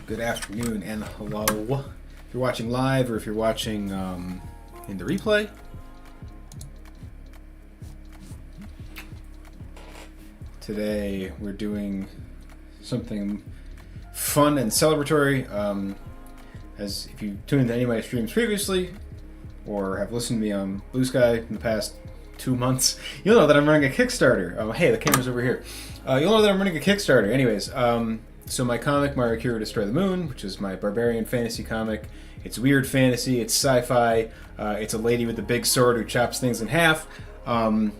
good afternoon, and hello. If you're watching live or if you're watching in the replay, today we're doing something fun and celebratory. As if you tuned into any of my streams previously or have listened to me on Blue Sky in the past 2 months, you'll know that I'm running a Kickstarter. Hey, the camera's over here. You'll know that I'm running a Kickstarter. Anyways, so my comic, Maru, Destroy the Moon, which is my barbarian fantasy comic. It's weird fantasy, it's sci-fi, it's a lady with a big sword who chops things in half. I'm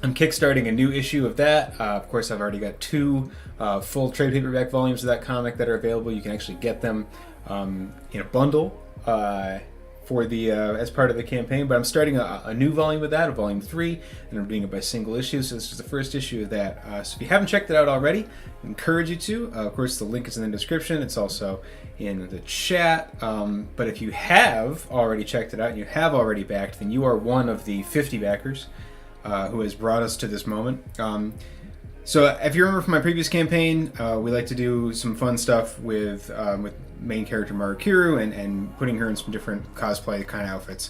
kickstarting a new issue of that. Of course, I've already got 2 full trade paperback volumes of that comic that are available. You can actually get them in a bundle for the as part of the campaign. But I'm starting a new volume of that, a volume 3, and I'm doing it by single issues. So this is the first issue of that. So if you haven't checked it out already, I encourage you to. Of course, the link is in the description. It's also in the chat. But if you have already checked it out and you have already backed, then you are one of the 50 backers who has brought us to this moment. So if you remember from my previous campaign, we like to do some fun stuff with main character Maru and putting her in some different cosplay kind of outfits.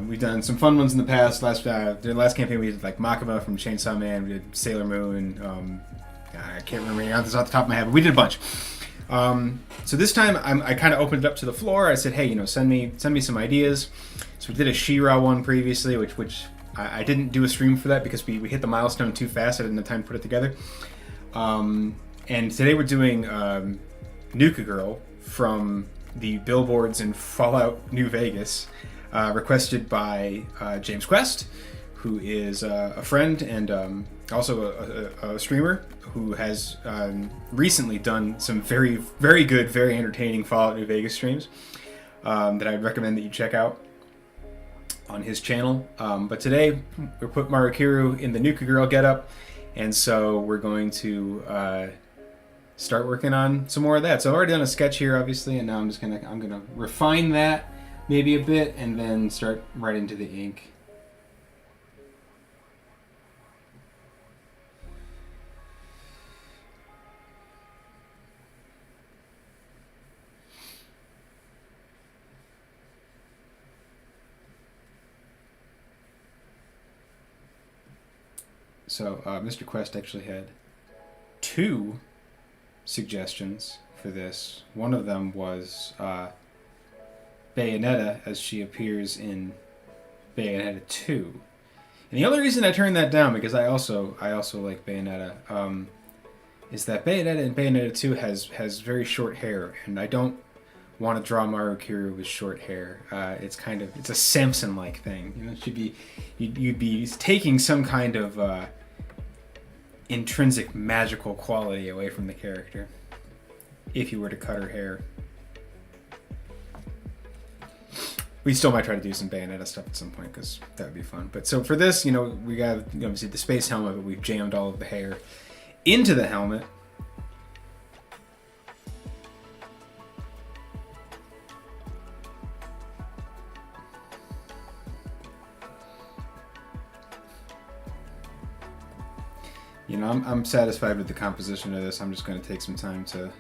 We've done some fun ones in the past. The last campaign we did like Makima from Chainsaw Man. We did Sailor Moon. I can't remember any others off the top of my head, but we did a bunch. So this time I kind of opened it up to the floor. I said, hey, send me some ideas. So we did a She-Ra one previously, which I didn't do a stream for that because we hit the milestone too fast. I didn't have time to put it together. And today we're doing Nuka Girl from the billboards in Fallout New Vegas, requested by James Quest, who is a friend and also a streamer who has recently done some very, very good, very entertaining Fallout New Vegas streams that I'd recommend that you check out on his channel. But today we put Maru in the Nuka Girl getup, and so we're going to start working on some more of that. So I've already done a sketch here, obviously, and now I'm gonna refine that maybe a bit, and then start right into the ink. So Mr. Quest actually had 2 suggestions for this. One of them was Bayonetta, as she appears in Bayonetta 2. And the only reason I turned that down, because I also like Bayonetta, is that Bayonetta in Bayonetta 2 has very short hair, and I don't want to draw Maru with short hair. It's a Samson-like thing. It should be you'd be taking some kind of intrinsic magical quality away from the character if you were to cut her hair. We still might try to do some Bayonetta stuff at some point because that would be fun. But so for this, we got obviously the space helmet, but we've jammed all of the hair into the helmet. I'm satisfied with the composition of this. I'm just going to take some time to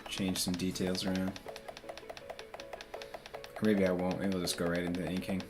change some details around. Or maybe I won't. Maybe I'll just go right into inking.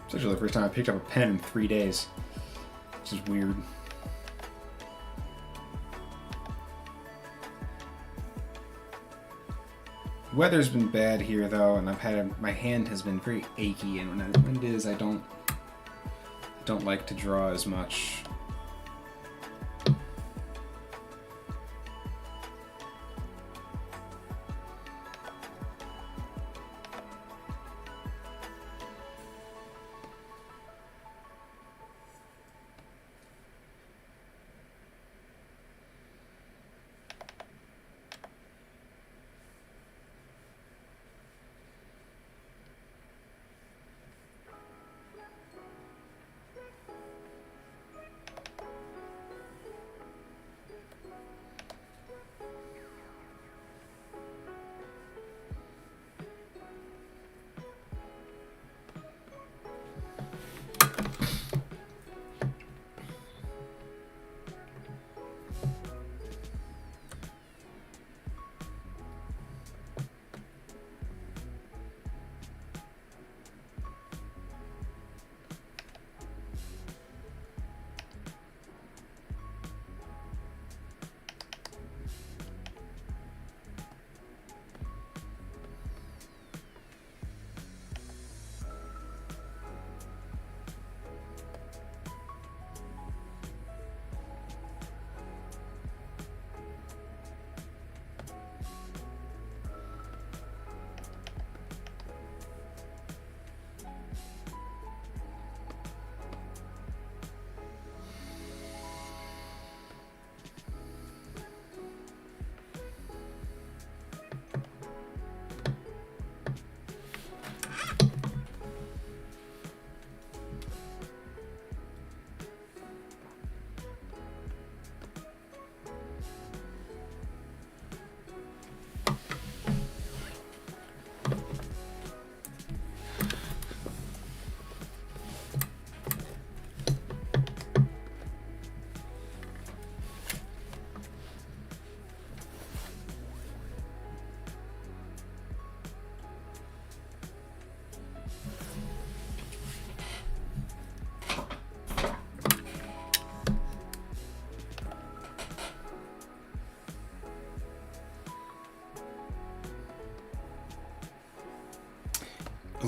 It's actually the first time I picked up a pen in 3 days, which is weird. The weather's been bad here though, and my hand has been very achy, and when it is, I don't like to draw as much.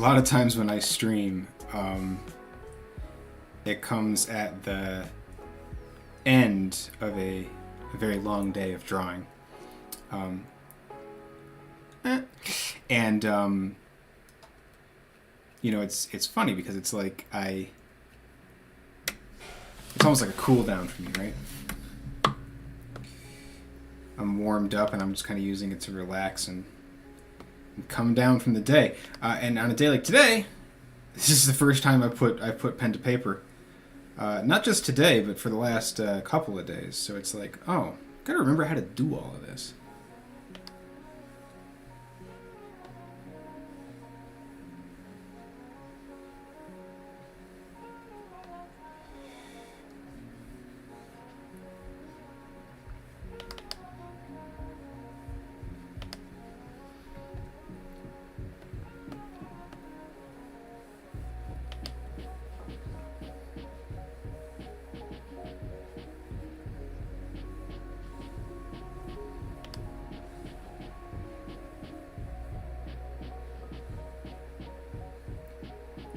lot of times when I stream, it comes at the end of a very long day of drawing. And you know, it's funny because it's like it's almost like a cool down for me, right? I'm warmed up and I'm just kind of using it to relax and come down from the day. And on a day like today, this is the first time I put pen to paper. Not just today, but for the last couple of days. So it's like, oh, gotta remember how to do all of this.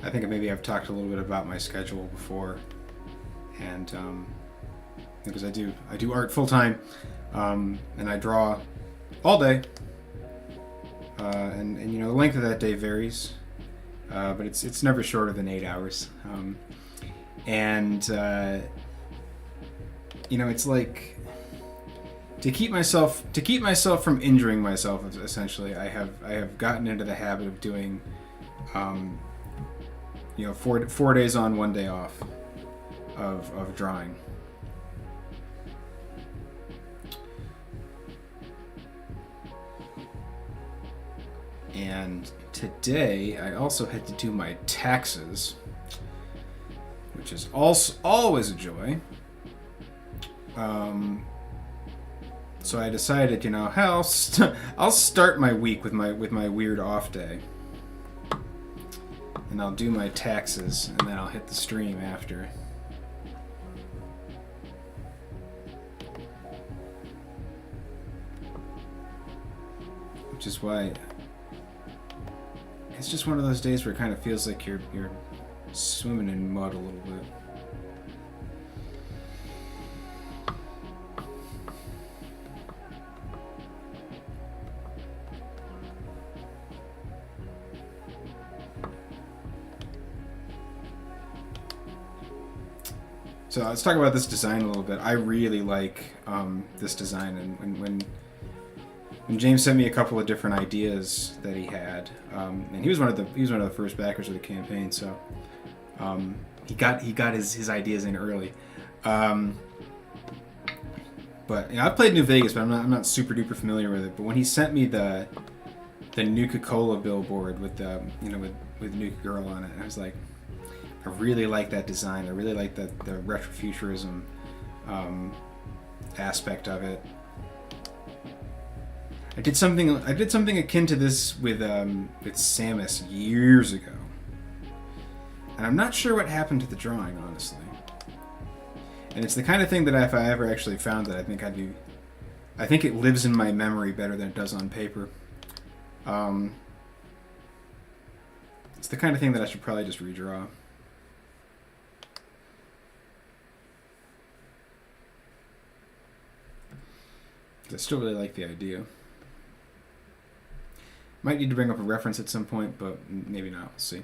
I think maybe I've talked a little bit about my schedule before, and because I do art full time, and I draw all day, and you know the length of that day varies, but it's never shorter than 8 hours, and you know it's like to keep myself from injuring myself. Essentially, I have gotten into the habit of doing. You know, 4 days on, 1 day off of drawing. And today I also had to do my taxes, which is also always a joy. So I decided, you know, hell, I'll start my week with my weird off day. And I'll do my taxes, and then I'll hit the stream after. Which is why it's just one of those days where it kind of feels like you're swimming in mud a little bit. So let's talk about this design a little bit. I really like this design, and when James sent me a couple of different ideas that he had, and he was one of the first backers of the campaign, so he got his ideas in early. But you know, I've played New Vegas, but I'm not super duper familiar with it. But when he sent me the Nuka Cola billboard with with Nuka Girl on it, I was like, I really like that design. I really like the retrofuturism aspect of it. I did something akin to this with Samus years ago, and I'm not sure what happened to the drawing, honestly. And it's the kind of thing that if I ever actually found it, I think it lives in my memory better than it does on paper. It's the kind of thing that I should probably just redraw. I still really like the idea. Might need to bring up a reference at some point, but maybe not. We'll see.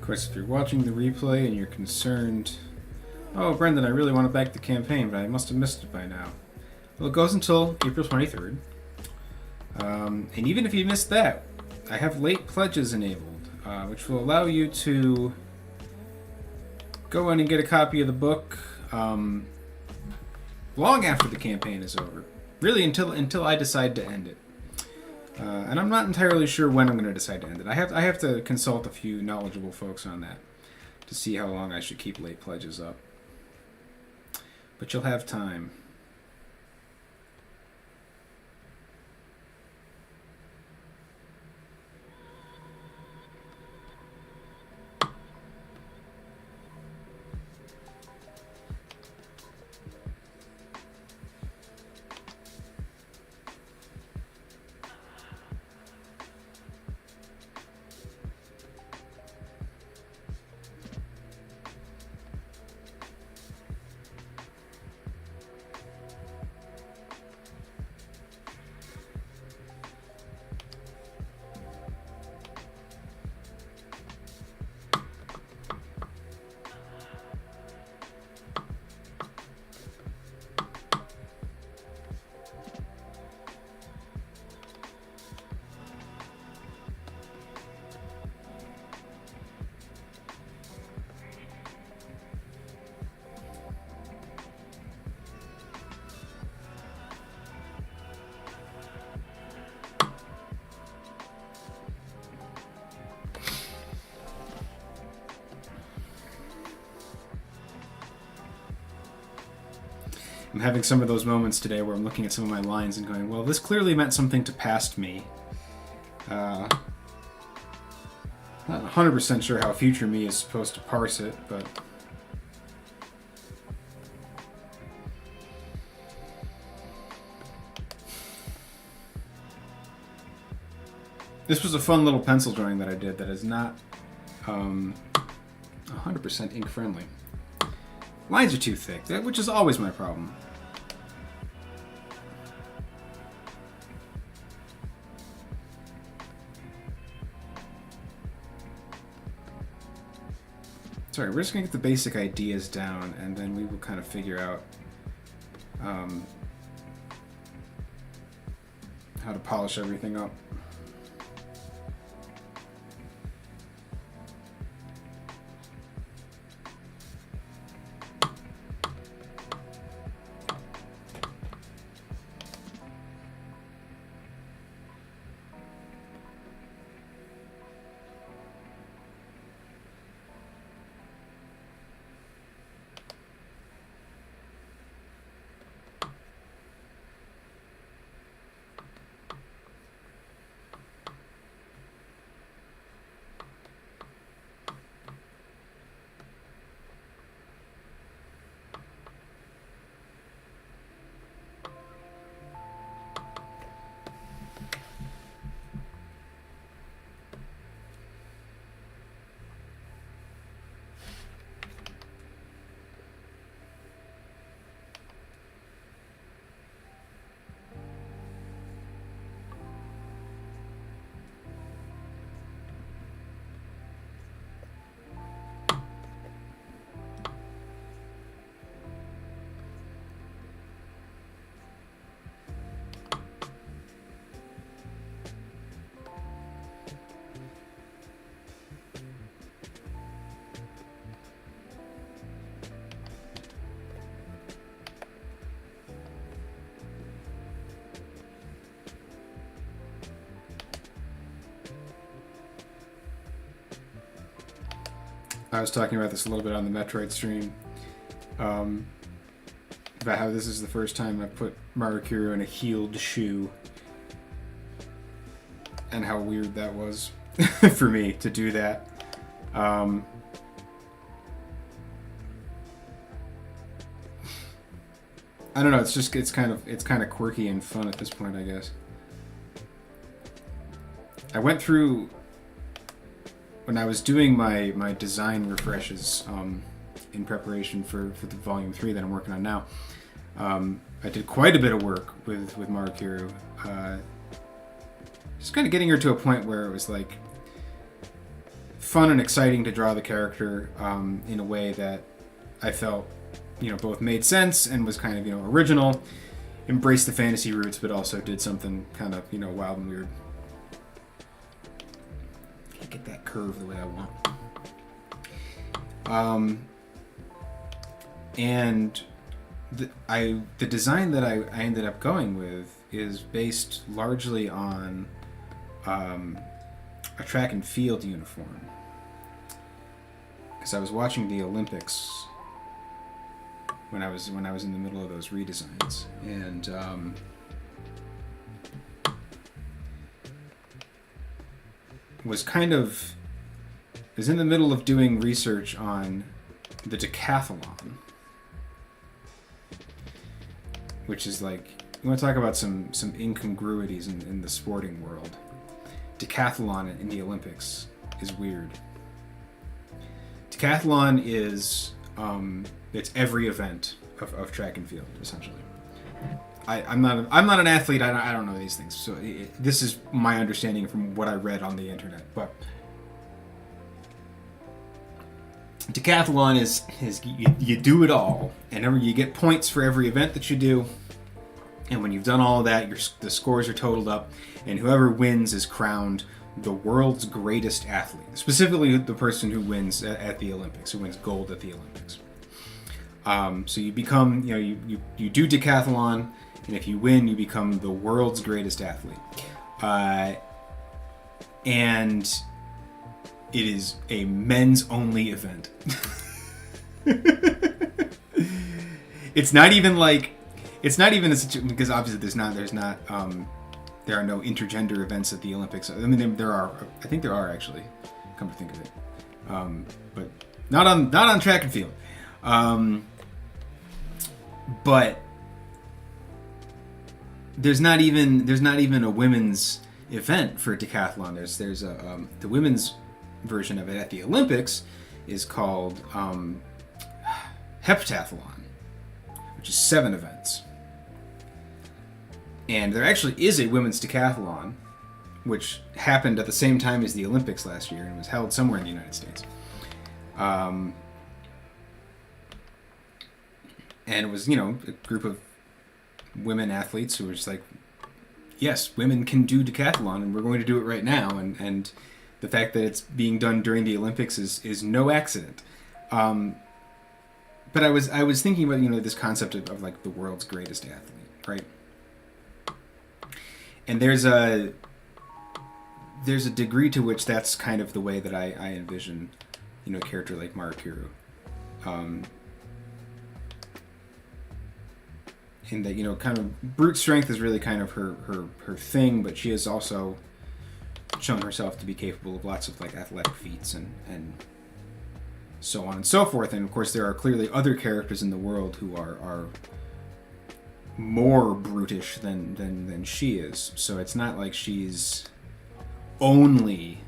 course, if you're watching the replay and you're concerned, oh, Brendan, I really want to back the campaign, but I must have missed it by now. Well, it goes until April 23rd. And even if you missed that, I have late pledges enabled, which will allow you to go in and get a copy of the book long after the campaign is over. Really, until I decide to end it. And I'm not entirely sure when I'm going to decide to end it. I have to consult a few knowledgeable folks on that to see how long I should keep late pledges up. But you'll have time. I'm having some of those moments today where I'm looking at some of my lines and going, well, this clearly meant something to past me. Not 100% sure how future me is supposed to parse it, but... This was a fun little pencil drawing that I did that is not 100% ink friendly. Lines are too thick, which is always my problem. Sorry, we're just going to get the basic ideas down, and then we will kind of figure out how to polish everything up. I was talking about this a little bit on the Metroid stream, about how this is the first time I've put Maru in a heeled shoe, and how weird that was for me to do that. I don't know. It's kind of quirky and fun at this point, I guess. I went through, when I was doing my design refreshes in preparation for the volume 3 that I'm working on now, I did quite a bit of work with Maru. Just kind of getting her to a point where it was like fun and exciting to draw the character in a way that I felt, both made sense and was kind of, original, embraced the fantasy roots, but also did something kind of, wild and weird. Can't get that curve the way I want. And the design that I ended up going with is based largely on a track and field uniform, because I was watching the Olympics when I was in the middle of those redesigns, and was in the middle of doing research on the decathlon, which is like, you want to talk about some incongruities in the sporting world. Decathlon in the Olympics is weird. Decathlon is it's every event of track and field, essentially. I'm not an athlete. I don't know these things, so this is my understanding from what I read on the internet. But decathlon is you do it all, and you get points for every event that you do. And when you've done all of that, the scores are totaled up, and whoever wins is crowned the world's greatest athlete. Specifically, the person who wins at the Olympics, who wins gold at the Olympics. So you become, you do decathlon, and if you win, you become the world's greatest athlete. And it is a men's-only event. It's not even because obviously there are no intergender events at the Olympics. I mean, there are. I think there are, actually. Come to think of it, but not on track and field. But there's not even a women's event for decathlon. There's the women's version of it at the Olympics is called heptathlon, which is 7 events. And there actually is a women's decathlon, which happened at the same time as the Olympics last year and was held somewhere in the United States. And it was, a group of women athletes who were just like, yes, women can do decathlon, and we're going to do it right now. And the fact that it's being done during the Olympics is no accident. But I was thinking about, this concept of like the world's greatest athlete, right? And there's a degree to which that's kind of the way that I envision, a character like Maru. In that, kind of brute strength is really kind of her thing, but she has also shown herself to be capable of lots of like athletic feats and so on and so forth. And of course, there are clearly other characters in the world who are more brutish than she is. So it's not like she's only.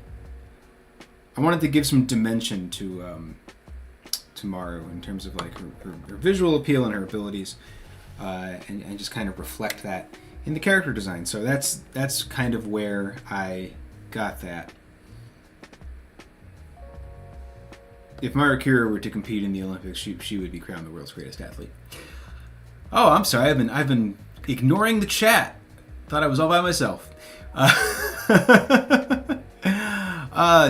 I wanted to give some dimension to Maru in terms of like her visual appeal and her abilities, and just kind of reflect that in the character design. So that's kind of where I got that. If Maru were to compete in the Olympics, she would be crowned the world's greatest athlete. Oh, I'm sorry. I've been ignoring the chat. Thought I was all by myself.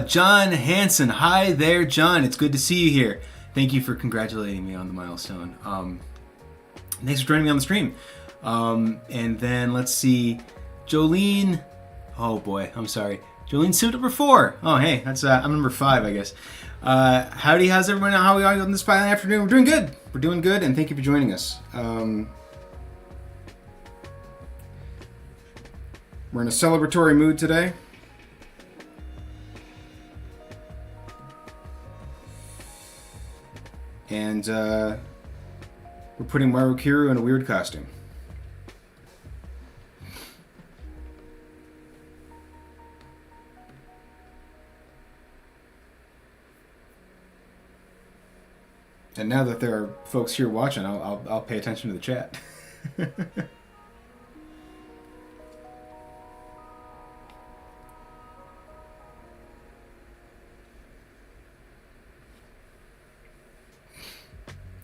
John Hansen. Hi there, John. It's good to see you here. Thank you for congratulating me on the milestone. Thanks for joining me on the stream. And then let's see. Jolene. Oh boy, I'm sorry. Jolene suit number 4. Oh hey, that's I'm number 5, I guess. Howdy, how's everyone? How are we on this Friday afternoon? We're doing good. We're doing good, and thank you for joining us. We're in a celebratory mood today. And we're putting Maru in a weird costume. And now that there are folks here watching, I'll pay attention to the chat.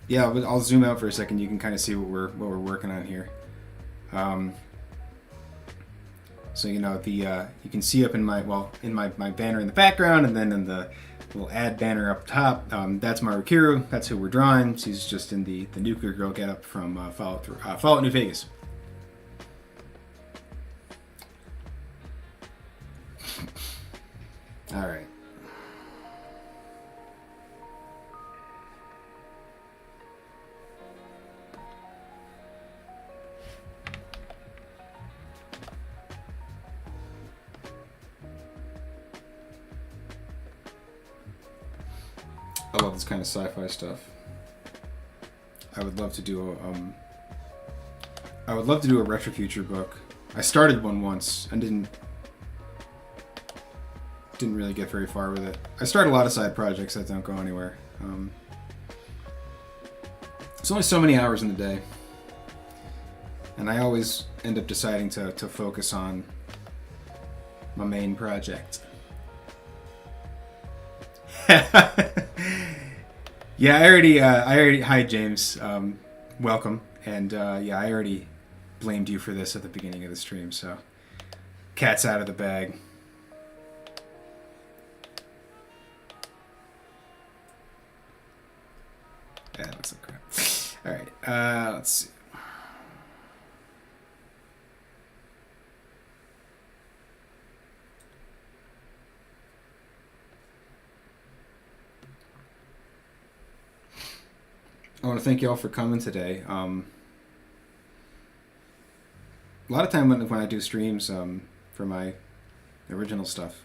yeah, I'll zoom out for a second. You can kind of see what we're working on here. So the you can see up in my banner in the background, and then in the little ad banner up top, that's Maru. That's who we're drawing. She's just in the Nuka Girl getup from Fallout New Vegas. All right. I love this kind of sci-fi stuff. I would love to do a retro future book. I started one once and didn't really get very far with it. I start a lot of side projects that don't go anywhere. There's only so many hours in the day, and I always end up deciding to focus on my main project. Yeah, I already. Hi, James. Welcome. And yeah, I already blamed you for this at the beginning of the stream, so cat's out of the bag. Yeah, that's some crap. All right. Let's see. I want to thank you all for coming today. A lot of time when I do streams for my original stuff,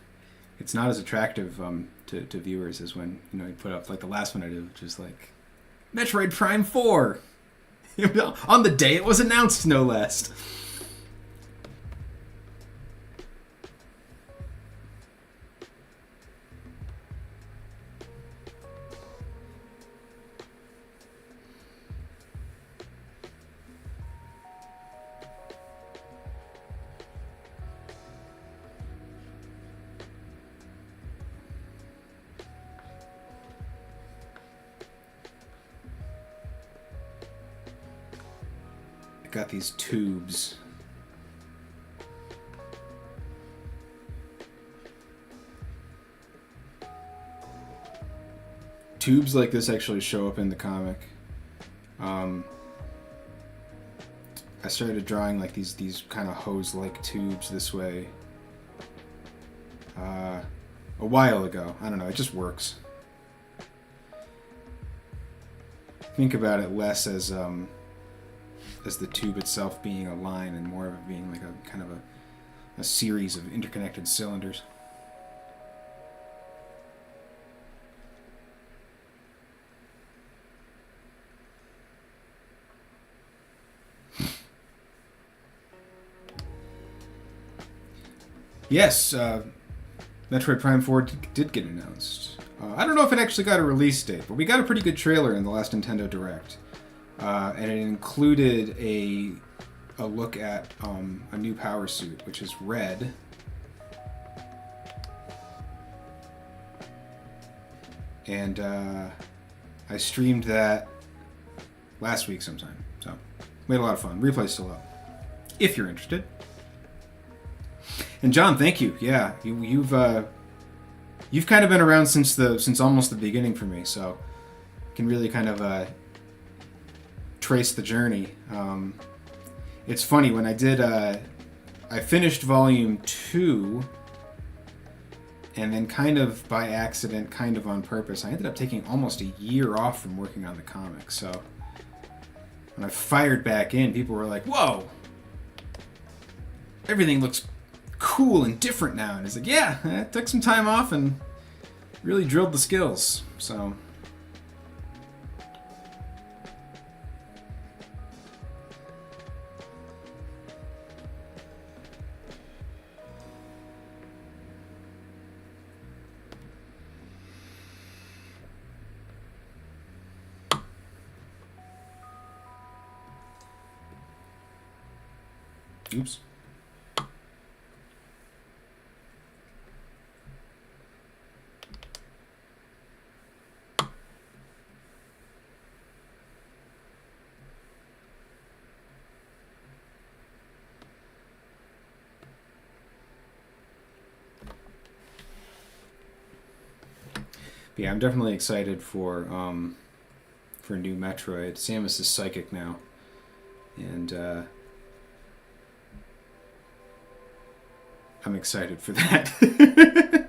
it's not as attractive to viewers as when you put up like the last one I did, which is like Metroid Prime 4 on the day it was announced, no less. Got these tubes. Tubes like this actually show up in the comic. I started drawing like these kind of hose-like tubes this way a while ago. I don't know, it just works. Think about it less as the tube itself being a line and more of it being like a kind of a series of interconnected cylinders. Yes, Metroid Prime 4 did get announced. I don't know if it actually got a release date, but we got a pretty good trailer in the last Nintendo Direct. And it included a look at a new power suit, which is red. And I streamed that last week sometime. So, we had a lot of fun. Replay's still up, if you're interested. And John, thank you. Yeah, you've kind of been around since almost the beginning for me, so you can really kind of trace the journey. It's funny, when I did I finished volume 2, and then kind of by accident, kind of on purpose, I ended up taking almost a year off from working on the comic. So when I fired back in, people were like, whoa, everything looks cool and different now. And it's like, yeah, I took some time off and really drilled the skills. So oops. But yeah, I'm definitely excited for new Metroid. Samus is psychic now, and I'm excited for that.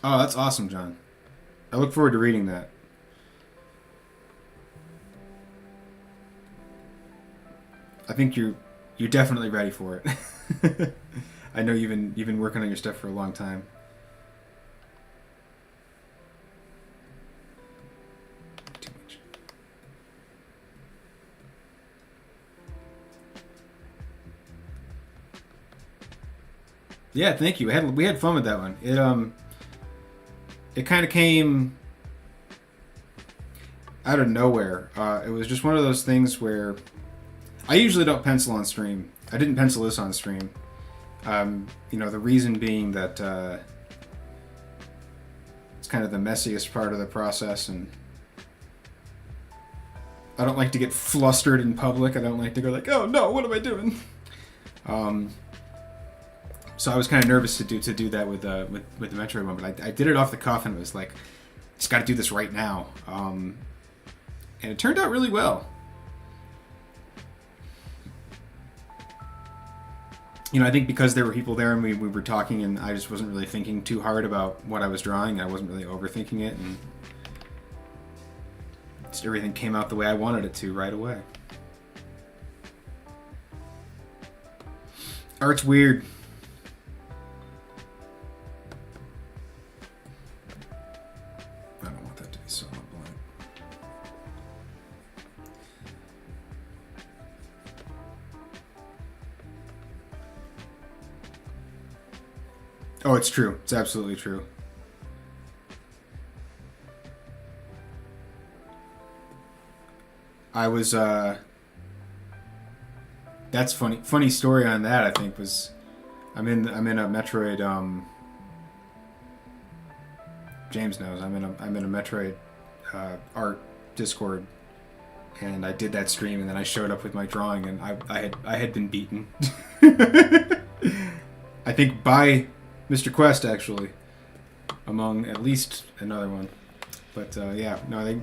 Oh, that's awesome, John. I look forward to reading that. I think you're definitely ready for it. I know you've been working on your stuff for a long time. Too much. Yeah, thank you. We had fun with that one. It kind of came out of nowhere. It was just one of those things where I usually don't pencil on stream. I didn't pencil this on stream. The reason being that it's kind of the messiest part of the process, and I don't like to get flustered in public. I don't like to go like, "Oh no, what am I doing?" So I was kind of nervous to do that with the Metroid one, but I did it off the cuff, and it was like, just got to do this right now, and it turned out really well. I think because there were people there and we were talking, and I just wasn't really thinking too hard about what I was drawing. I wasn't really overthinking it, and just everything came out the way I wanted it to right away. Art's weird. I don't want that to be solid blank. Oh, it's true. It's absolutely true. I was that's funny. Funny story on that, I think, was I'm in a Metroid James knows. I'm in a Metroid art Discord, and I did that stream, and then I showed up with my drawing, and I had been beaten. I think by Mr. Quest, actually, among at least another one. But yeah, no, they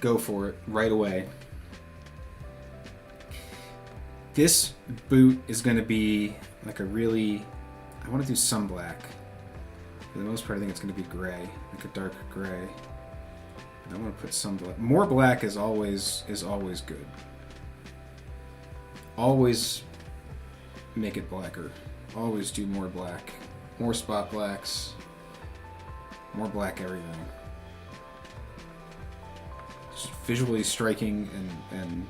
go for it right away. This boot is going to be like a really... I want to do some black. For the most part, I think it's going to be gray, like a dark gray. And I want to put some black. More black is always good. Always make it blacker. Always do more black. More spot blacks. More black everything. Just visually striking and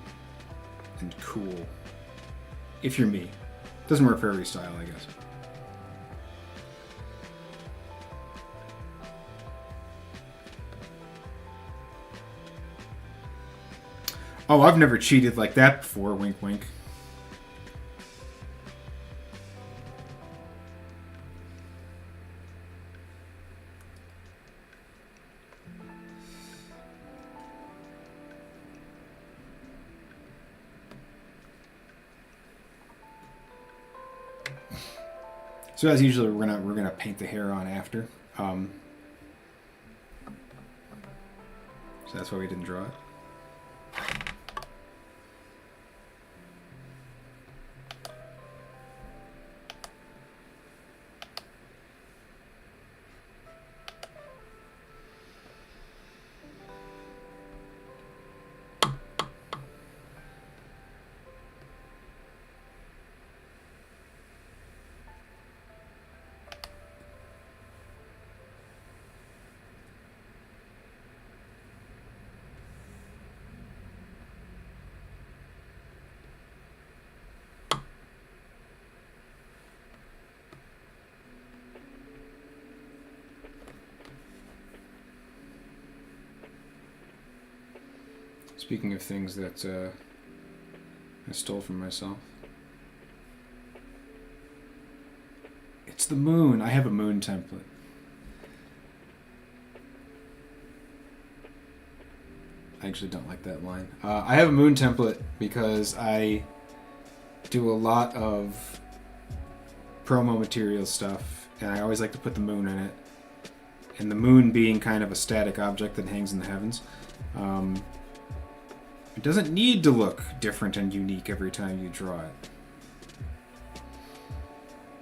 cool. If you're me. Doesn't work for every style, I guess. Oh, I've never cheated like that before, wink wink. So as usual, we're gonna paint the hair on after. So that's why we didn't draw it. Speaking of things that I stole from myself. What's the moon? I have a moon template. I actually don't like that line. I have a moon template because I do a lot of promo material stuff, and I always like to put the moon in it. And the moon being kind of a static object that hangs in the heavens, it doesn't need to look different and unique every time you draw it.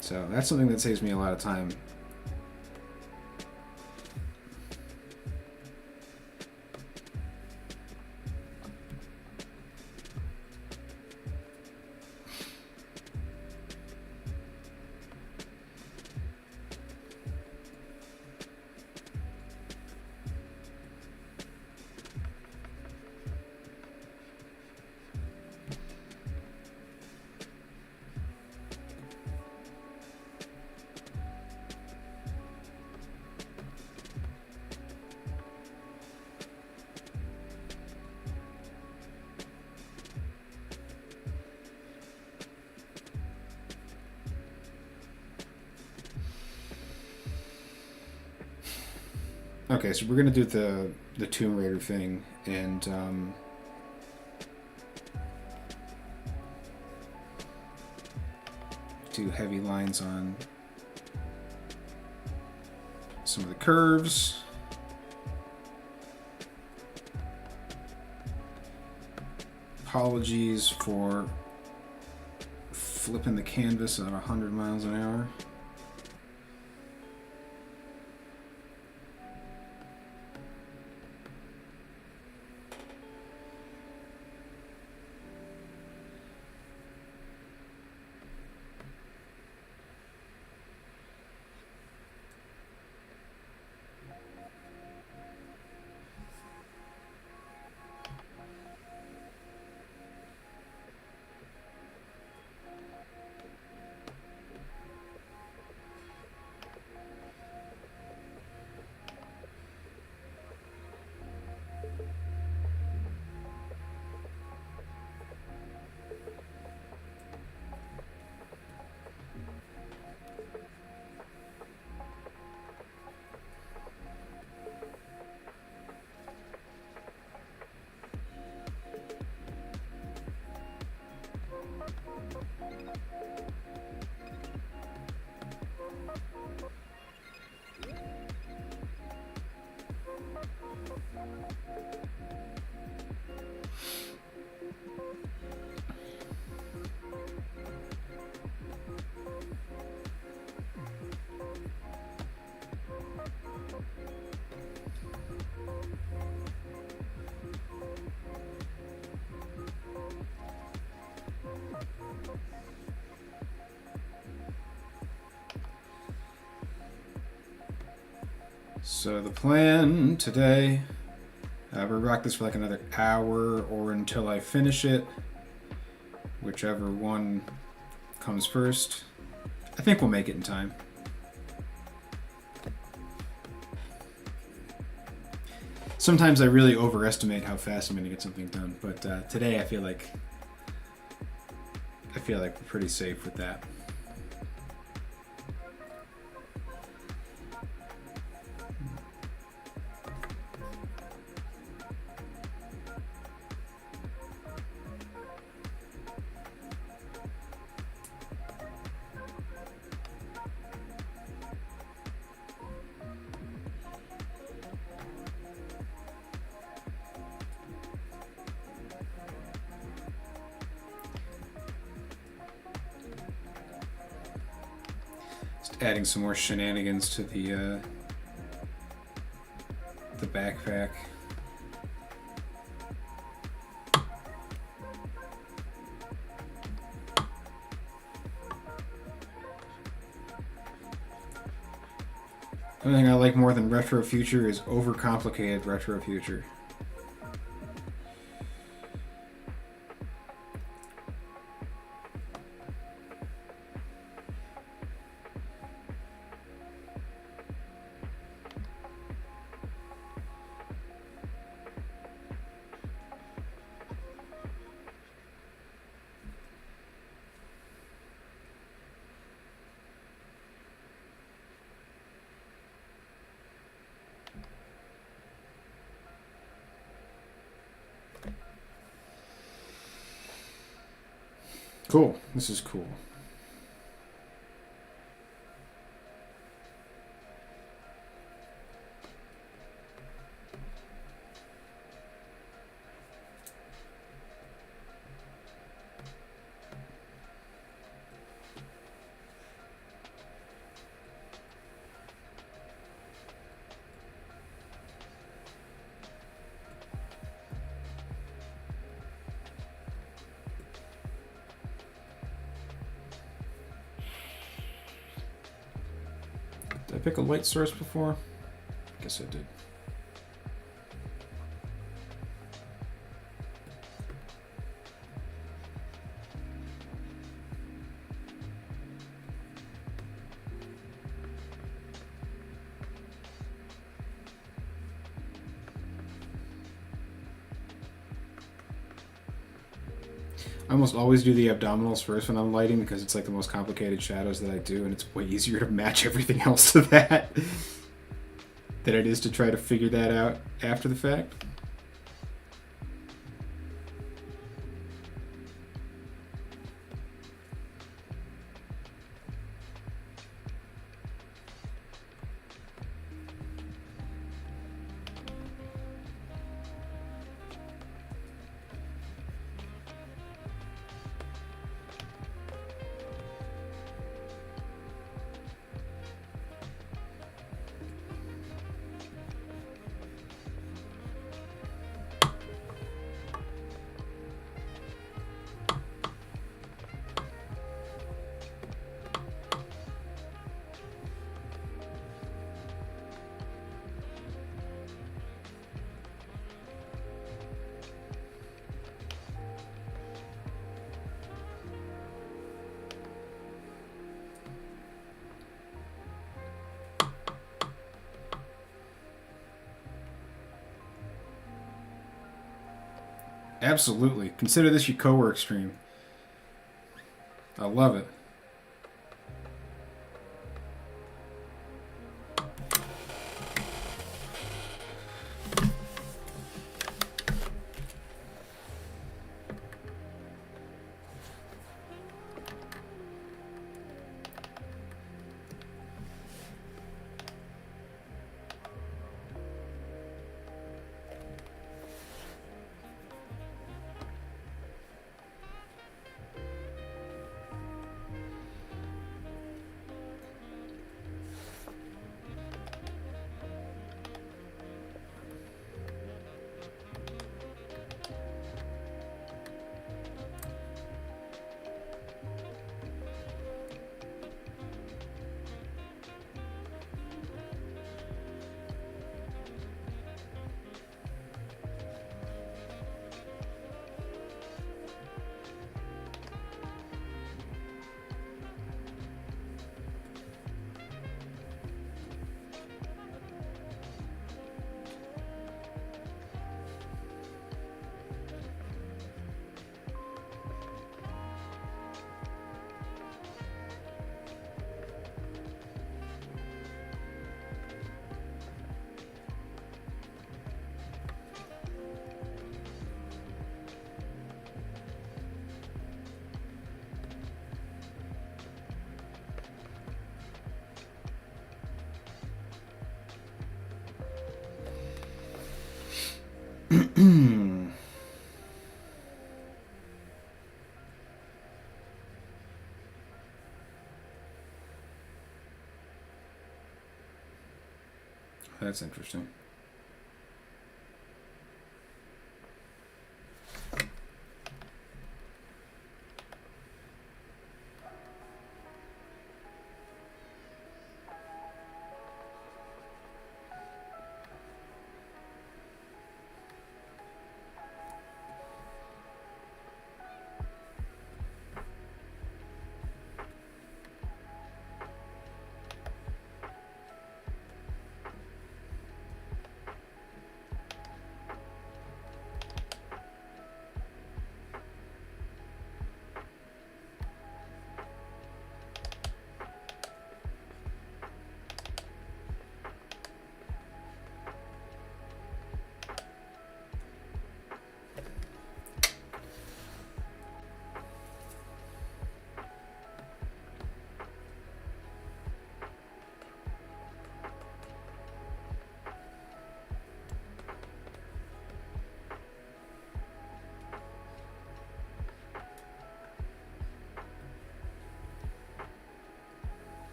So that's something that saves me a lot of time. Okay, so we're gonna do the Tomb Raider thing, and do heavy lines on some of the curves. Apologies for flipping the canvas at 100 miles an hour. So the plan today, we'll rock this for like another hour or until I finish it, whichever one comes first. I think we'll make it in time. Sometimes I really overestimate how fast I'm going to get something done, but today I feel like we're pretty safe with that. Adding some more shenanigans to the backpack. The only thing I like more than Retro Future is overcomplicated Retro Future. Cool. This is cool. Did I pick a light source before? Guess I did. I almost always do the abdominals first when I'm lighting because it's like the most complicated shadows that I do, and it's way easier to match everything else to that than it is to try to figure that out after the fact. Absolutely. Consider this your co-work stream. I love it. That's interesting.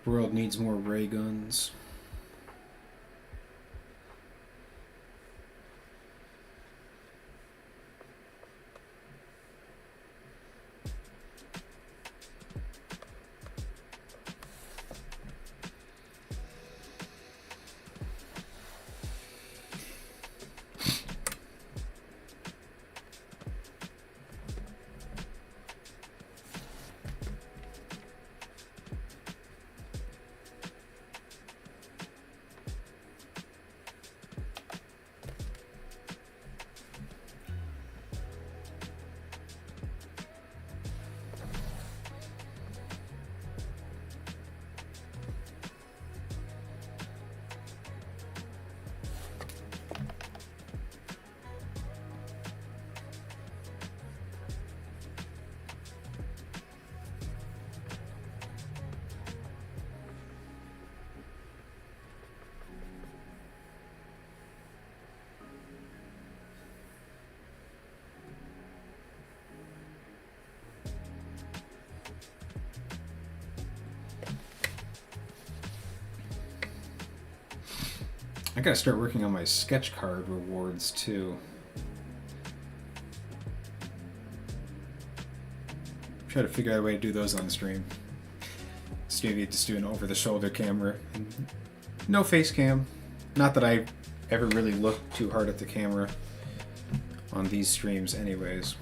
World needs more ray guns. I gotta start working on my sketch card rewards too. Try to figure out a way to do those on stream. So maybe just do an over-the-shoulder camera. No face cam. Not that I ever really look too hard at the camera on these streams anyways.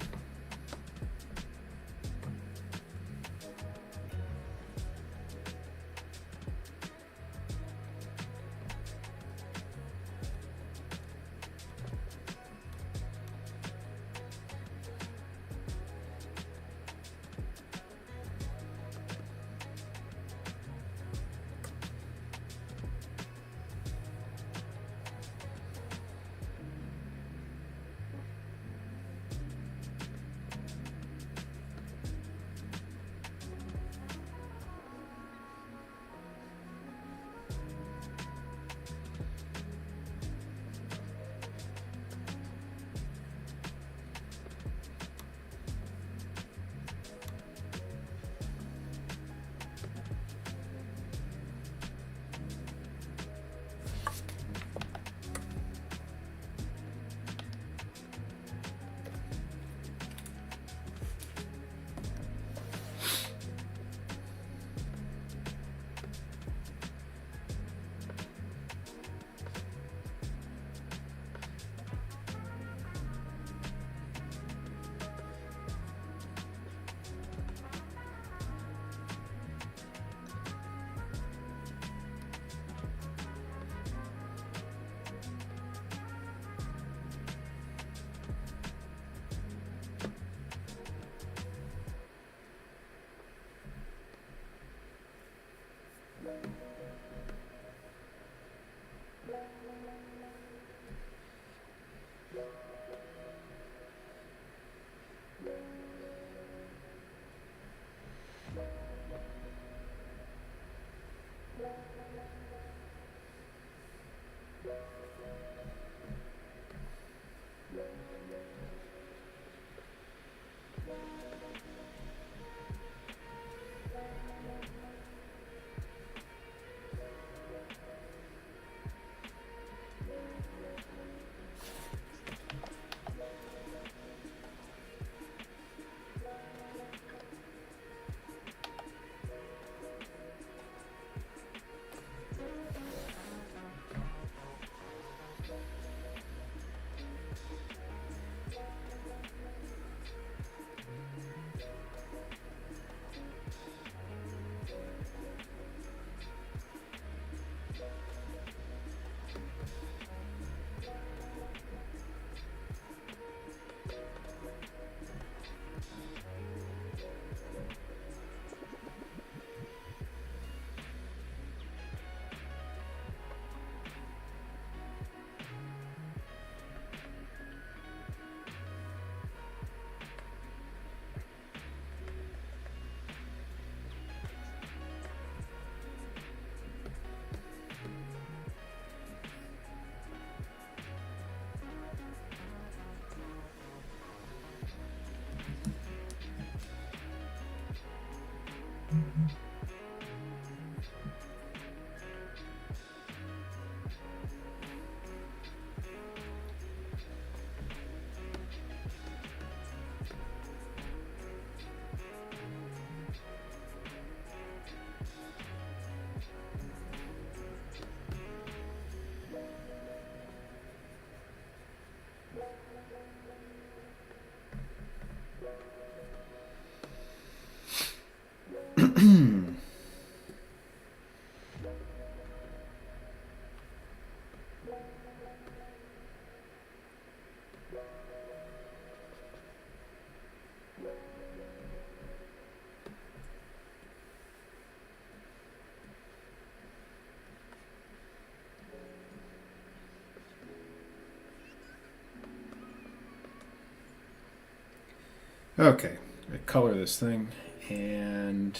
Okay, I color this thing, and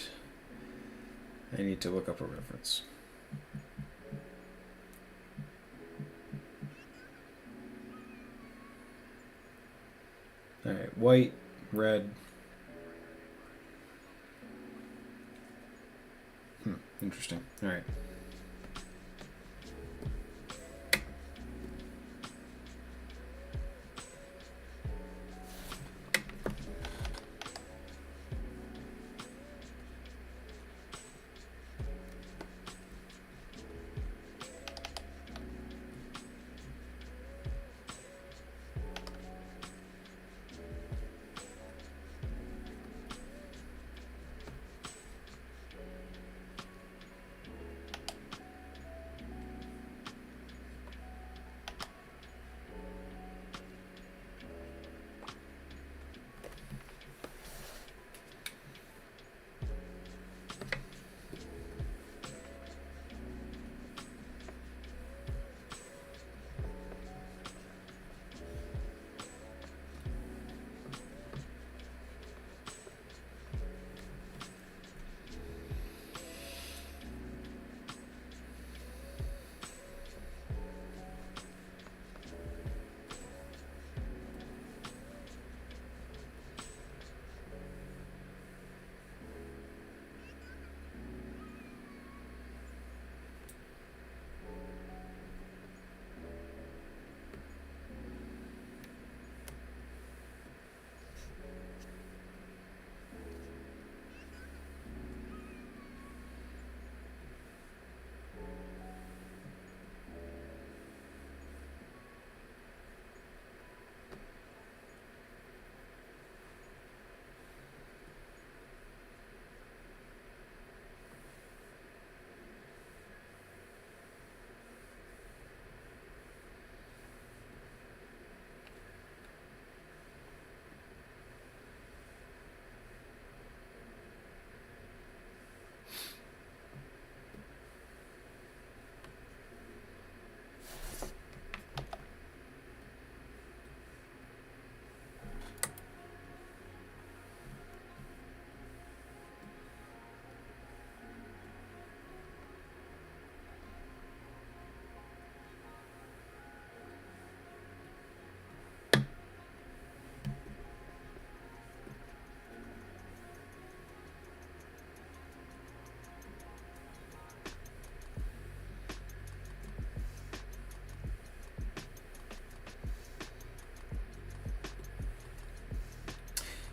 I need to look up a reference. Alright, white, red. Interesting. Alright.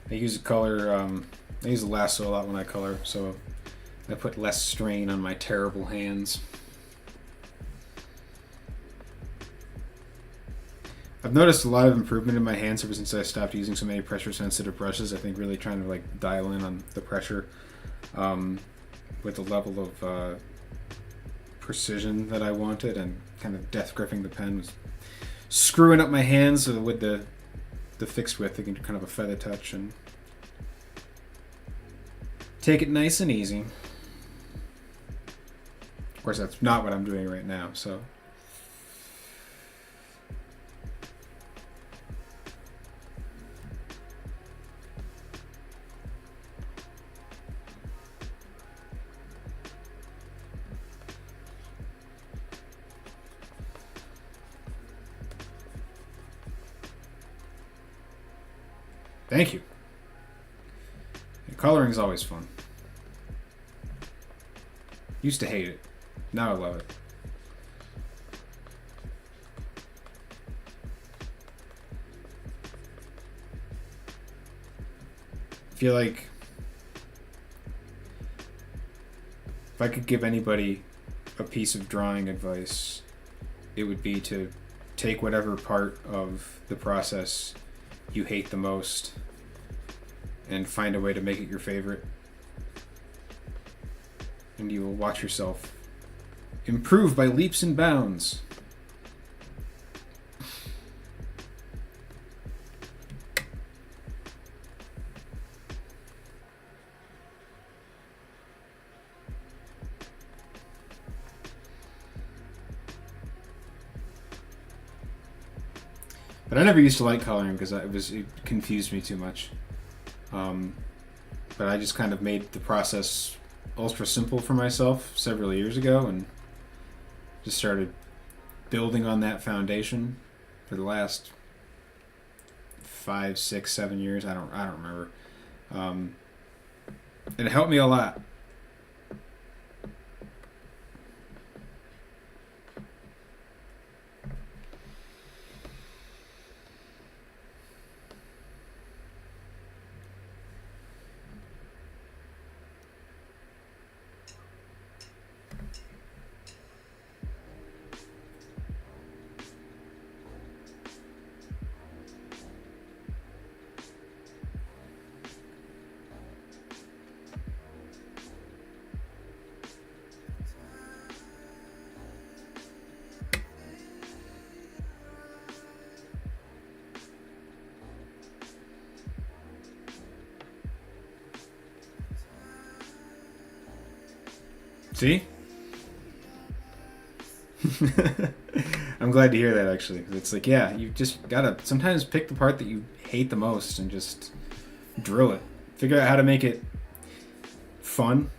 I use a color, I use a lasso a lot when I color, so I put less strain on my terrible hands. I've noticed a lot of improvement in my hands ever since I stopped using so many pressure sensitive brushes. I think really trying to like dial in on the pressure with the level of precision that I wanted, and kind of death gripping the pen was screwing up my hands with the fixed width. I can do kind of a feather touch and take it nice and easy. Of course, that's not what I'm doing right now, so. Thank you. Coloring is always fun. Used to hate it. Now I love it. I feel like if I could give anybody a piece of drawing advice, it would be to take whatever part of the process you hate the most and find a way to make it your favorite. And you will watch yourself improve by leaps and bounds. But I never used to like coloring because it confused me too much. But I just kind of made the process ultra simple for myself several years ago, and just started building on that foundation for the last 5, 6, 7 years. I don't remember. And it helped me a lot. See? I'm glad to hear that, actually. 'Cause it's like, yeah, you just gotta sometimes pick the part that you hate the most and just drill it. Figure out how to make it fun.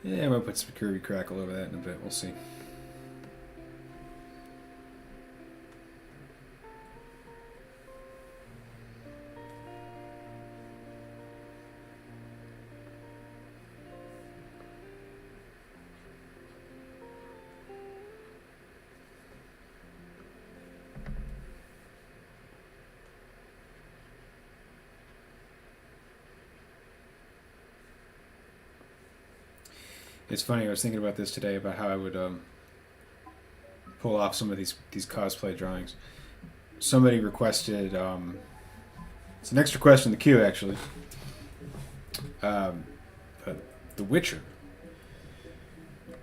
Yeah, I might put some Kirby Crackle over that in a bit. We'll see. It's funny. I was thinking about this today about how I would pull off some of these cosplay drawings. Somebody requested. It's an extra question in the queue, actually. The Witcher,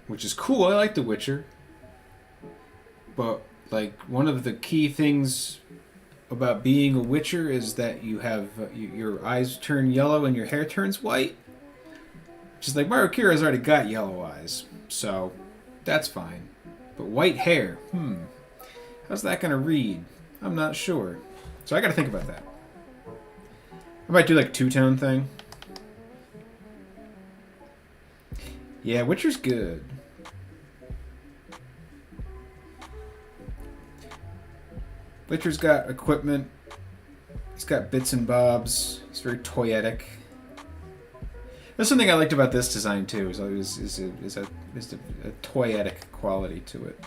which is cool. I like The Witcher, but like one of the key things about being a Witcher is that you have your eyes turn yellow and your hair turns white. Just like Maru Kira's already got yellow eyes, so that's fine. But white hair, how's that gonna read? I'm not sure. So I gotta think about that. I might do like two-tone thing. Yeah, Witcher's good. Witcher's got equipment. He's got bits and bobs. He's very toyetic. That's something I liked about this design too. Is a toyetic quality to it.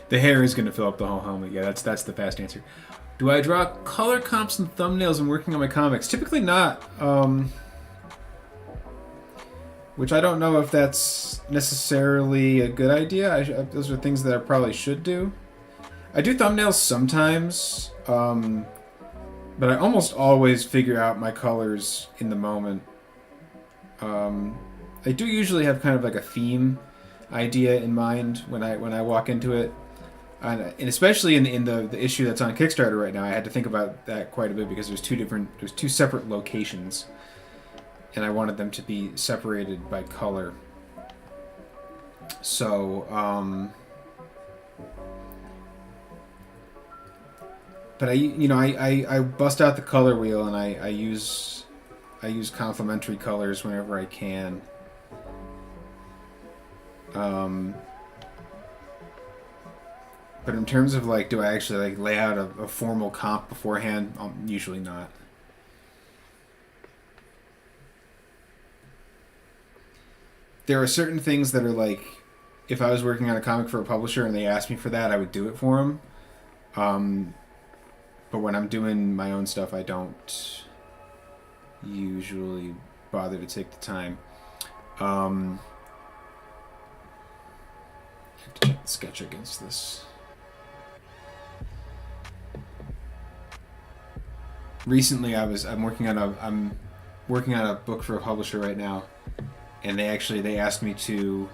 The hair is going to fill up the whole helmet. Yeah, that's the fast answer. Do I draw color comps and thumbnails when working on my comics? Typically not. Which I don't know if that's necessarily a good idea. Those are things that I probably should do. I do thumbnails sometimes, but I almost always figure out my colors in the moment. I do usually have kind of like a theme idea in mind when I walk into it. And especially in the issue that's on Kickstarter right now, I had to think about that quite a bit because there's two separate locations, and I wanted them to be separated by color. So, but I bust out the color wheel and I use complementary colors whenever I can. But in terms of like, do I actually like lay out a formal comp beforehand? Usually not. There are certain things that are like, if I was working on a comic for a publisher and they asked me for that, I would do it for them. But when I'm doing my own stuff, I don't usually bother to take the time. I have to check the sketch against this. Recently, I'm working on a book for a publisher right now, and they asked me to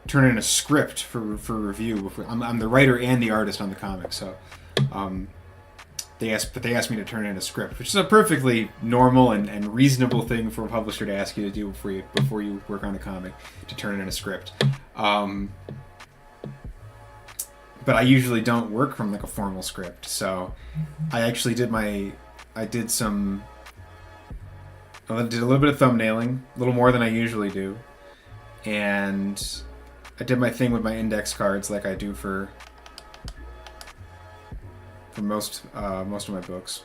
turn in a script for review. I'm the writer and the artist on the comic, so they asked me to turn in a script, which is a perfectly normal and reasonable thing for a publisher to ask you to do before you work on a comic, to turn in a script. But I usually don't work from like a formal script, so I actually did a little bit of thumbnailing, a little more than I usually do, and I did my thing with my index cards like I do for most of my books.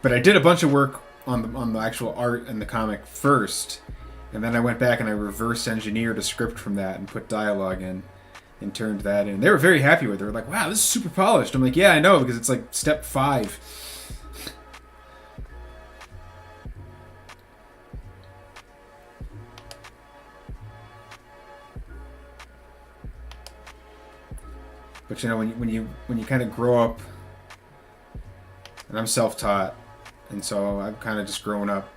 But I did a bunch of work on the actual art and the comic first, and then I went back and I reverse engineered a script from that and put dialogue in. And turned that in. They were very happy with it. They were like, wow, this is super polished. I'm like, yeah, I know, because it's like step 5. But when you kind of grow up, and I'm self-taught, and so I've kind of just grown up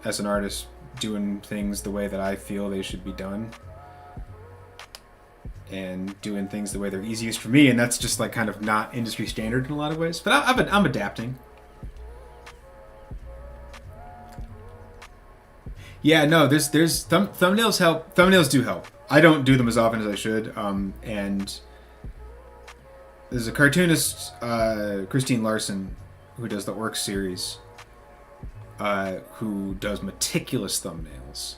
as an artist doing things the way that I feel they should be done, and doing things the way they're easiest for me, and that's just like kind of not industry standard in a lot of ways. But I'm adapting. Yeah, no, there's thumbnails help. Thumbnails do help. I don't do them as often as I should. And there's a cartoonist, Christine Larson, who does the Orc series, who does meticulous thumbnails,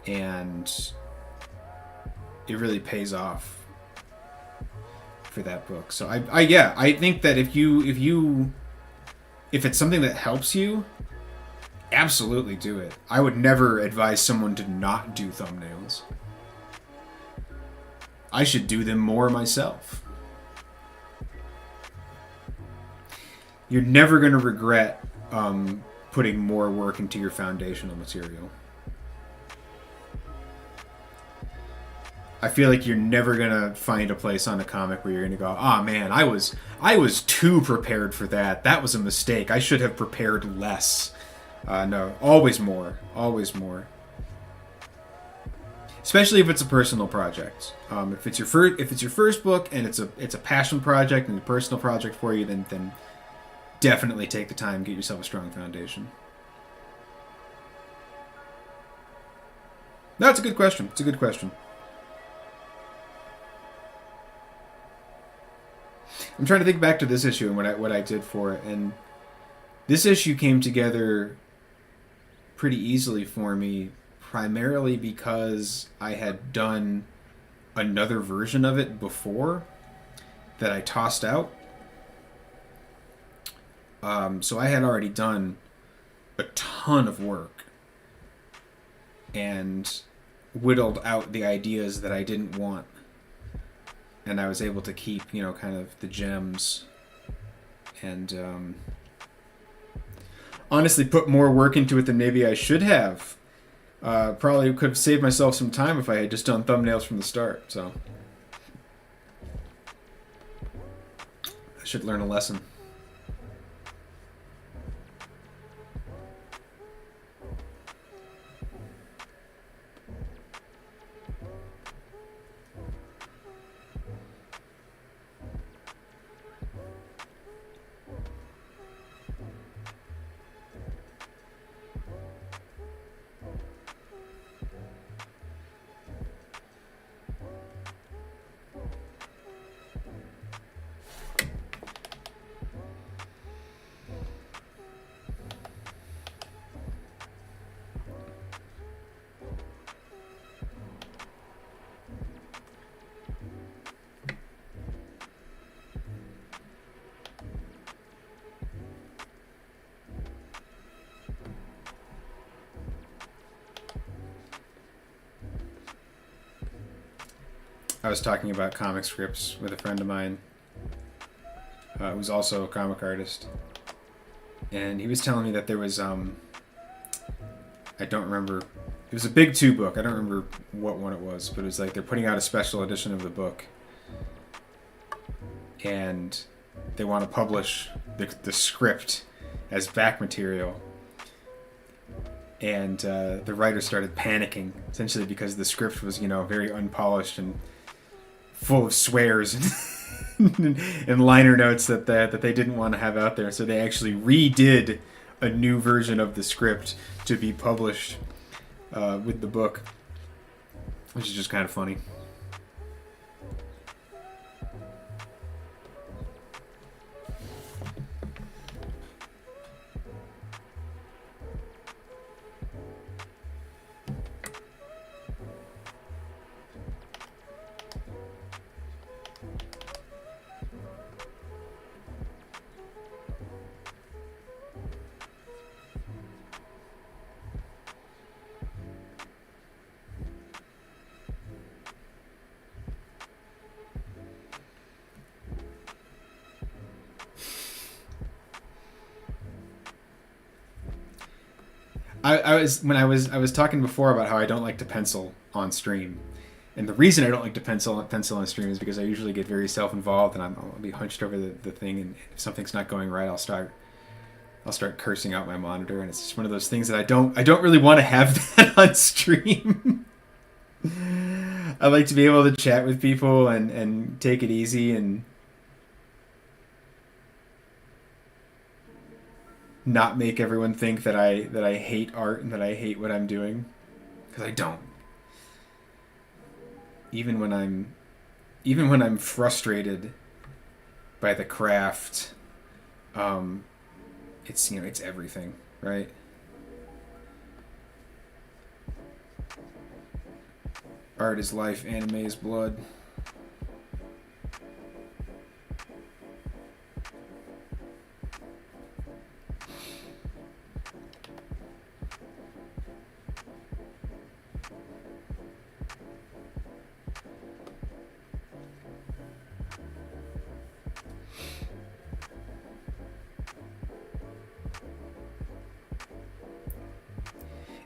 and it really pays off for that book. So I think that if it's something that helps you, absolutely do it. I would never advise someone to not do thumbnails. I should do them more myself. You're never going to regret putting more work into your foundational material. I feel like you're never going to find a place on a comic where you're going to go, "Ah, man, I was too prepared for that. That was a mistake. I should have prepared less." No, always more. Always more. Especially if it's a personal project. If it's your first book and it's a passion project and a personal project for you, then definitely take the time, get yourself a strong foundation. No, it's a good question. It's a good question. I'm trying to think back to this issue and what I did for it, and this issue came together pretty easily for me, primarily because I had done another version of it before that I tossed out. So I had already done a ton of work and whittled out the ideas that I didn't want. And I was able to keep, kind of the gems, and honestly put more work into it than maybe I should have. Probably could have saved myself some time if I had just done thumbnails from the start. So I should learn a lesson. I was talking about comic scripts with a friend of mine who's also a comic artist, and he was telling me that there was I don't remember, it was a big 2 book, I don't remember what one it was, but it was like they're putting out a special edition of the book, and they want to publish the script as back material. And the writer started panicking, essentially because the script was, very unpolished and full of swears and liner notes that they didn't want to have out there. So they actually redid a new version of the script to be published with the book, which is just kind of funny. I was talking before about how I don't like to pencil on stream, And the reason I don't like to pencil on stream is because I usually get very self-involved, and I'll be hunched over the thing, and if something's not going right, I'll start cursing out my monitor, and it's just one of those things that I don't really want to have that on stream. I like to be able to chat with people and take it easy and not make everyone think that I hate art and that I hate what I'm doing, because I don't. Even when I'm frustrated by the craft, it's it's everything, right? Art is life, anime is blood.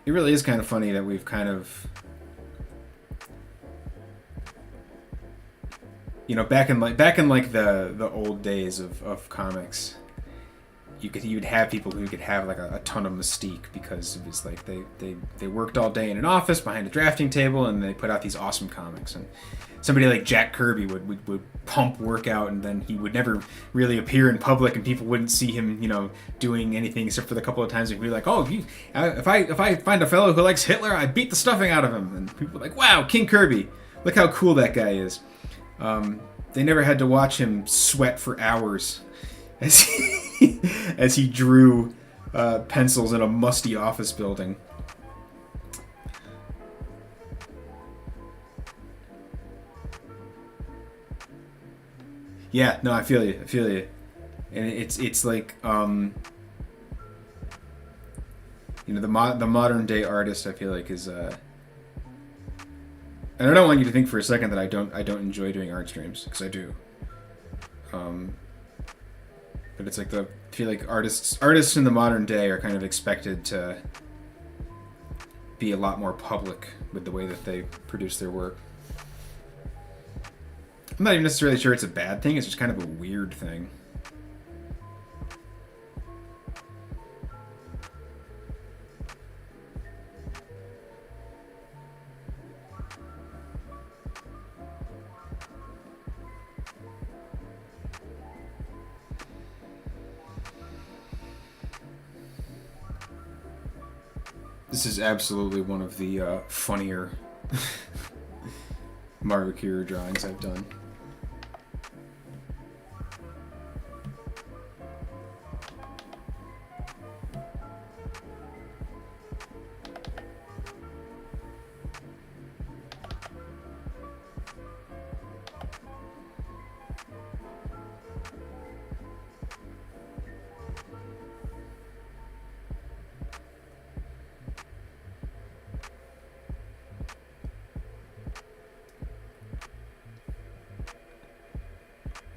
It really is kind of funny that we've kind of, back in like the old days of comics, you'd have people who could have like a ton of mystique because it was like they worked all day in an office behind a drafting table, and they put out these awesome comics. And somebody like Jack Kirby would pump work out, and then he would never really appear in public, and people wouldn't see him doing anything except for the couple of times he'd be like, oh, if I find a fellow who likes Hitler, I beat the stuffing out of him. And people were like, wow, King Kirby, look how cool that guy is. They never had to watch him sweat for hours as he drew pencils in a musty office building. Yeah, no, I feel you. And it's like the modern day artist, I feel like, is and I don't want you to think for a second that I don't enjoy doing art streams, because I do. But it's like I feel like artists in the modern day are kind of expected to be a lot more public with the way that they produce their work. I'm not even necessarily sure it's a bad thing, it's just kind of a weird thing. This is absolutely one of the funnier Maru drawings I've done.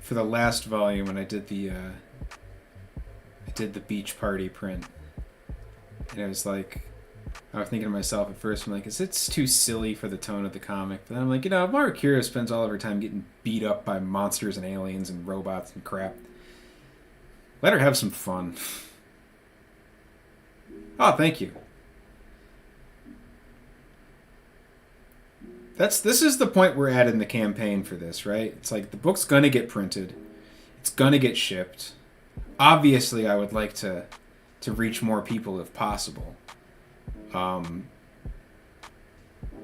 For the last volume, when I did the beach party print, and it was like, I was thinking to myself at first, I'm like, it's too silly for the tone of the comic. But then I'm like, Maru spends all of her time getting beat up by monsters and aliens and robots and crap. Let her have some fun. Oh, thank you. This is the point we're at in the campaign for this, right? It's like the book's gonna get printed, it's gonna get shipped. Obviously, I would like to reach more people if possible, but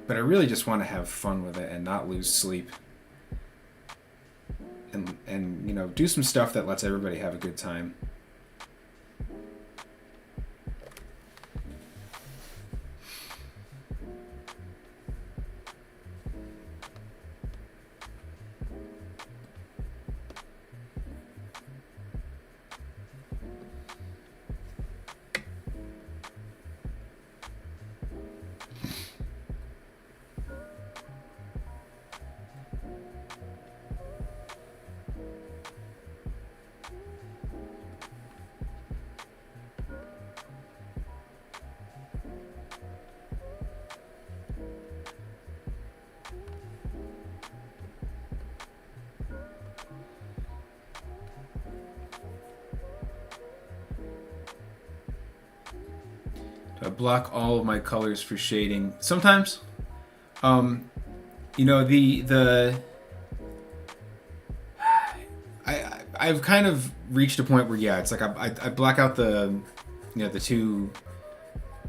I really just want to have fun with it and not lose sleep, and do some stuff that lets everybody have a good time. block all of my colors for shading. Sometimes, you know, I've kind of reached a point where, yeah, it's like I black out the, you know, the two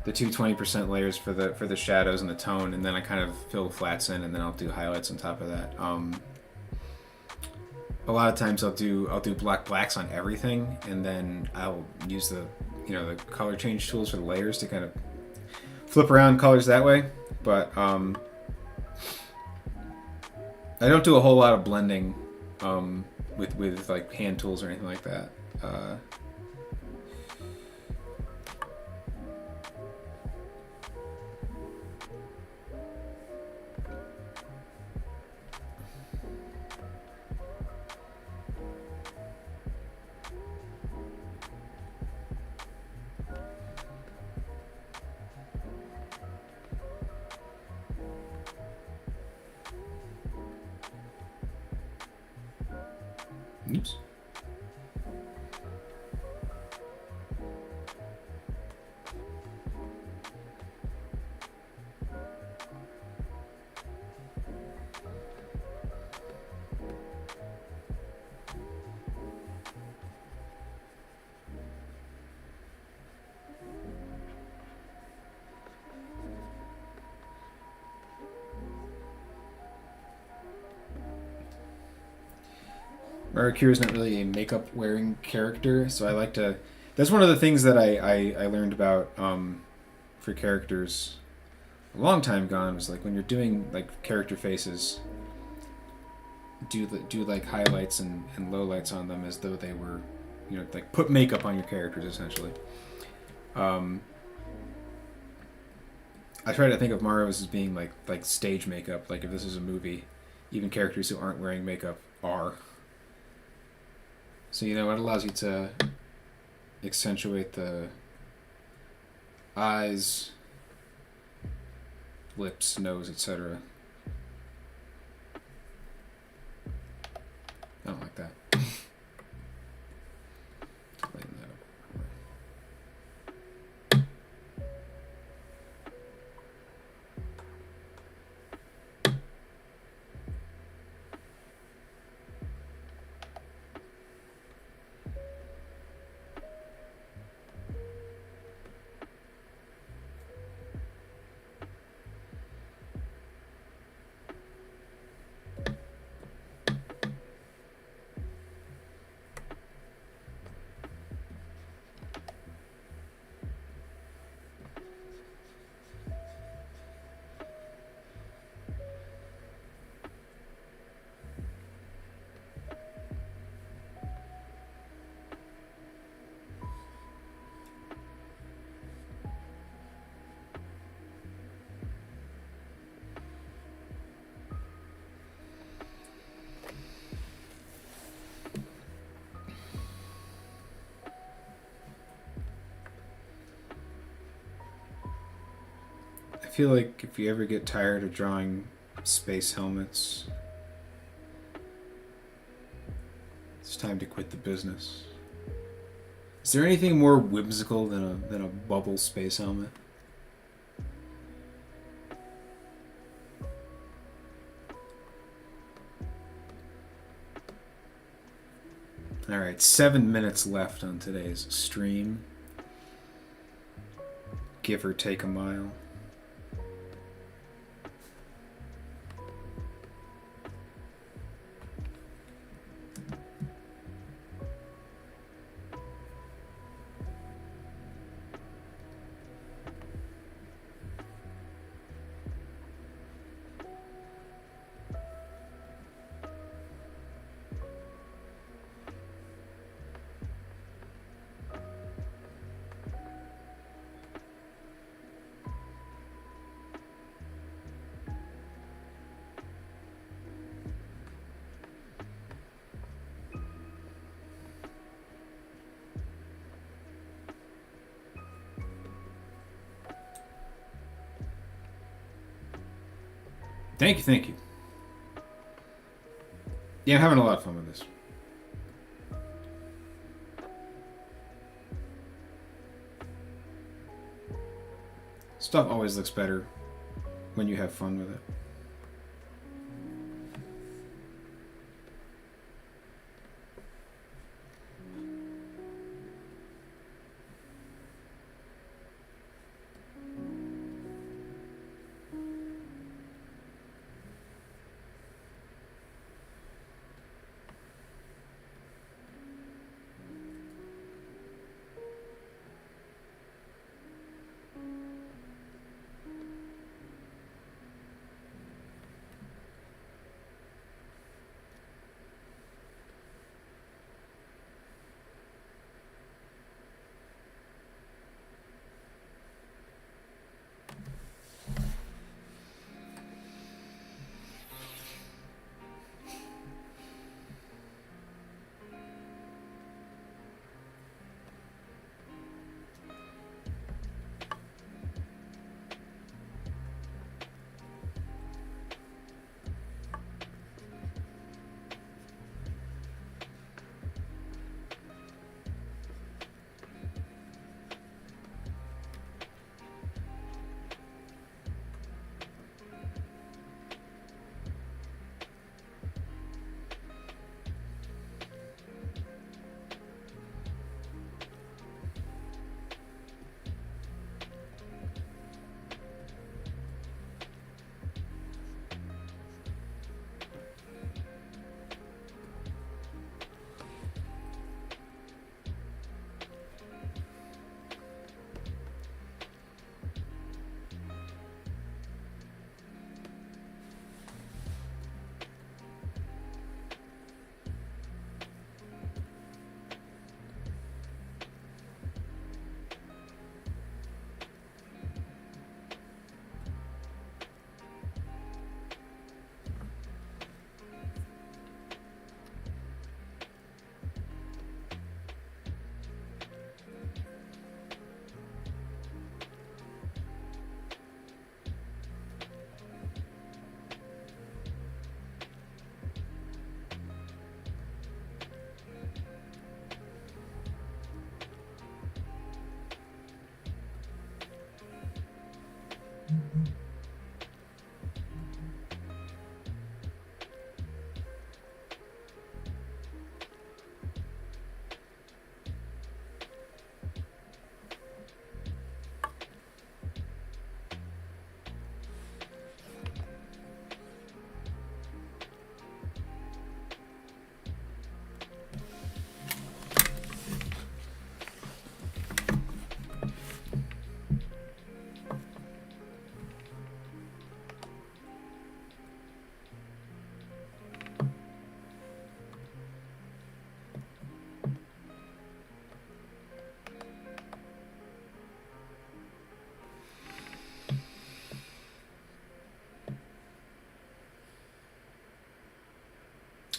20% layers for the shadows and the tone, and then I kind of fill the flats in, and then I'll do highlights on top of that. A lot of times I'll do blacks on everything, and then I'll use the, you know, the color change tools for the layers to kind of flip around colors that way. But I don't do a whole lot of blending with like hand tools or anything like that. Oops. Maru is not really a makeup wearing character, so I like to. That's one of the things that I learned about for characters a long time gone, was like when you're doing like character faces, do like highlights and lowlights on them as though they were, you know, like put makeup on your characters essentially. I try to think of Maru as being like stage makeup. Like if this is a movie, even characters who aren't wearing makeup are. So, you know, it allows you to accentuate the eyes, lips, nose, etc. I don't like that. Lighten that up. I feel like if you ever get tired of drawing space helmets, it's time to quit the business. Is there anything more whimsical than a bubble space helmet? Alright, 7 minutes left on today's stream. Give or take a mile. Thank you. Yeah, I'm having a lot of fun with this. Stuff always looks better when you have fun with it.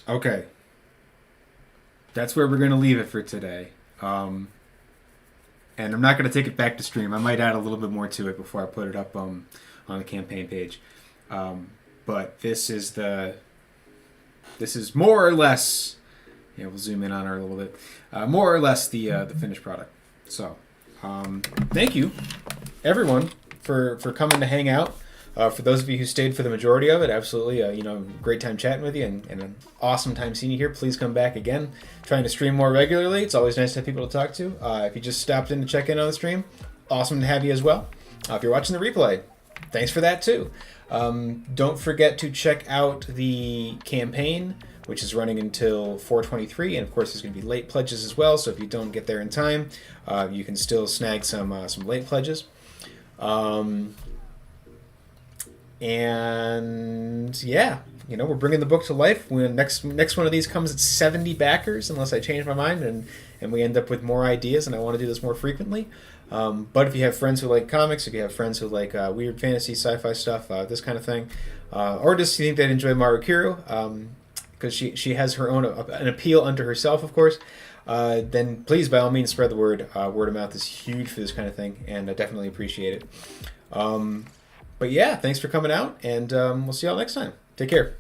Okay. That's where we're going to leave it for today. And I'm not going to take it back to stream. I might add a little bit more to it before I put it up on the campaign page. But this is more or less, yeah, we'll zoom in on her a little bit, more or less the finished product. So, thank you, everyone, for coming to hang out. For those of you who stayed for the majority of it, absolutely, great time chatting with you and an awesome time seeing you here. Please come back again. Trying to stream more regularly. It's always nice to have people to talk to. If you just stopped in to check in on the stream, awesome to have you as well. If you're watching the replay, thanks for that too. Don't forget to check out the campaign, which is running until 4/23, and of course there's going to be late pledges as well. So if you don't get there in time, you can still snag some late pledges. And yeah, we're bringing the book to life. When next one of these comes at 70 backers, unless I change my mind and we end up with more ideas, and I want to do this more frequently. But if you have friends who like comics, if you have friends who like weird fantasy, sci-fi stuff, this kind of thing, or just you think they'd enjoy Maru, because she has her own an appeal unto herself, of course, then please, by all means, spread the word. Word of mouth is huge for this kind of thing, and I definitely appreciate it. But yeah, thanks for coming out, and we'll see y'all next time. Take care.